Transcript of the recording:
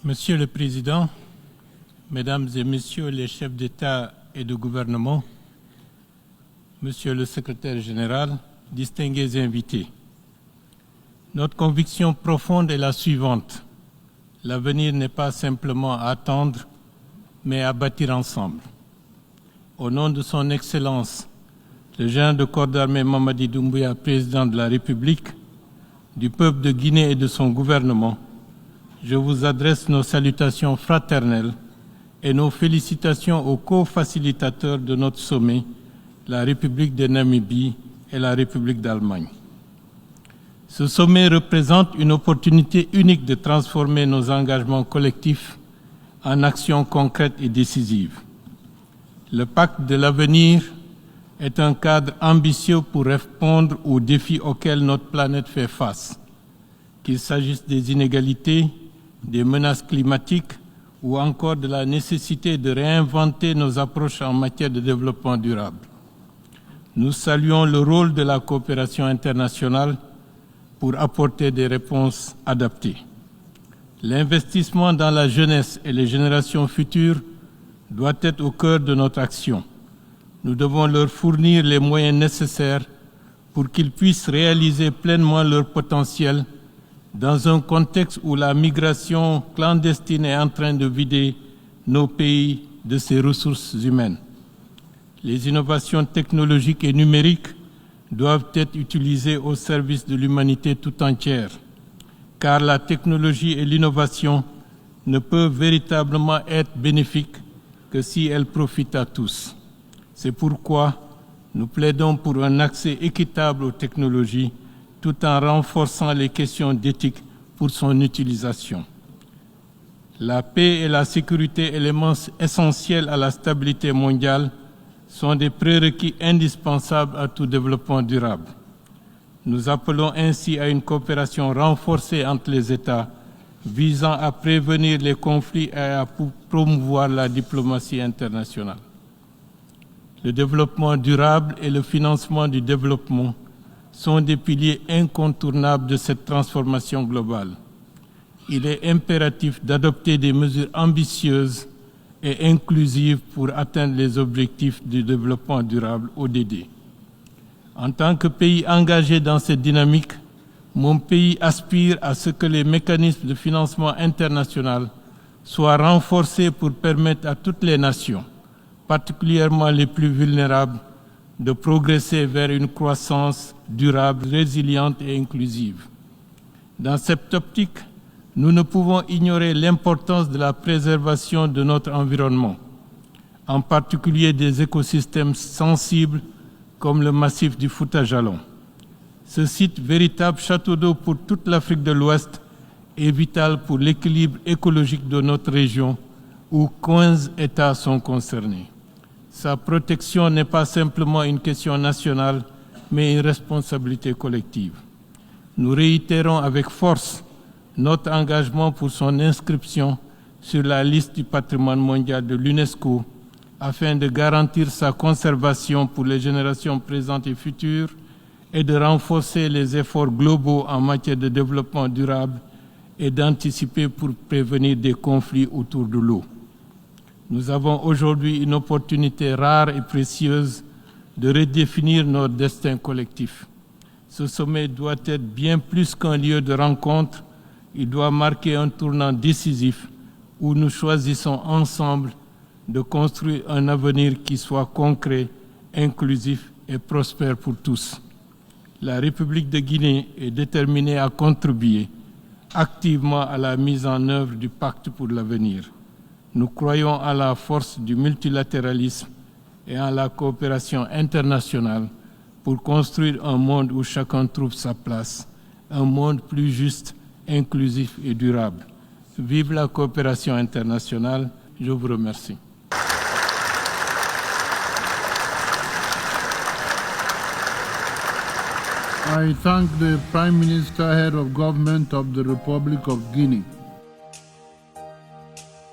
Monsieur le Président, Mesdames et Messieurs les chefs d'État et de gouvernement, Monsieur le Secrétaire général, distingués invités, notre conviction profonde est la suivante. L'avenir n'est pas simplement à attendre, mais à bâtir ensemble. Au nom de son Excellence, le général de corps d'armée Mamadi Doumbouya, président de la République, du peuple de Guinée et de son gouvernement, je vous adresse nos salutations fraternelles et nos félicitations aux co-facilitateurs de notre sommet, la République de Namibie et la République d'Allemagne. Ce sommet représente une opportunité unique de transformer nos engagements collectifs en actions concrètes et décisives. Le pacte de l'avenir est un cadre ambitieux pour répondre aux défis auxquels notre planète fait face, qu'il s'agisse des inégalités, des menaces climatiques ou encore de la nécessité de réinventer nos approches en matière de développement durable. Nous saluons le rôle de la coopération internationale pour apporter des réponses adaptées. L'investissement dans la jeunesse et les générations futures doit être au cœur de notre action. Nous devons leur fournir les moyens nécessaires pour qu'ils puissent réaliser pleinement leur potentiel dans un contexte où la migration clandestine est en train de vider nos pays de ses ressources humaines. Les innovations technologiques et numériques doivent être utilisées au service de l'humanité tout entière, car la technologie et l'innovation ne peuvent véritablement être bénéfiques que si elles profitent à tous. C'est pourquoi nous plaidons pour un accès équitable aux technologies tout en renforçant les questions d'éthique pour son utilisation. La paix et la sécurité, éléments essentiels à la stabilité mondiale, sont des prérequis indispensables à tout développement durable. Nous appelons ainsi à une coopération renforcée entre les États visant à prévenir les conflits et à promouvoir la diplomatie internationale. Le développement durable et le financement du développement sont des piliers incontournables de cette transformation globale. Il est impératif d'adopter des mesures ambitieuses et inclusives pour atteindre les objectifs du développement durable ODD. En tant que pays engagé dans cette dynamique, mon pays aspire à ce que les mécanismes de financement international soient renforcés pour permettre à toutes les nations, particulièrement les plus vulnérables, de progresser vers une croissance durable, résiliente et inclusive. Dans cette optique, nous ne pouvons ignorer l'importance de la préservation de notre environnement, en particulier des écosystèmes sensibles comme le massif du Fouta-Jalon. Ce site, véritable château d'eau pour toute l'Afrique de l'Ouest, est vital pour l'équilibre écologique de notre région où 15 États sont concernés. Sa protection n'est pas simplement une question nationale, mais une responsabilité collective. Nous réitérons avec force notre engagement pour son inscription sur la liste du patrimoine mondial de l'UNESCO afin de garantir sa conservation pour les générations présentes et futures et de renforcer les efforts globaux en matière de développement durable et d'anticiper pour prévenir des conflits autour de l'eau. Nous avons aujourd'hui une opportunité rare et précieuse de redéfinir notre destin collectif. Ce sommet doit être bien plus qu'un lieu de rencontre, il doit marquer un tournant décisif où nous choisissons ensemble de construire un avenir qui soit concret, inclusif et prospère pour tous. La République de Guinée est déterminée à contribuer activement à la mise en œuvre du pacte pour l'avenir. Nous croyons à la force du multilatéralisme et à la coopération internationale pour construire un monde où chacun trouve sa place, un monde plus juste, inclusif et durable. Vive la coopération internationale, je vous remercie. I thank the Prime Minister, Head of Government of the Republic of Guinea.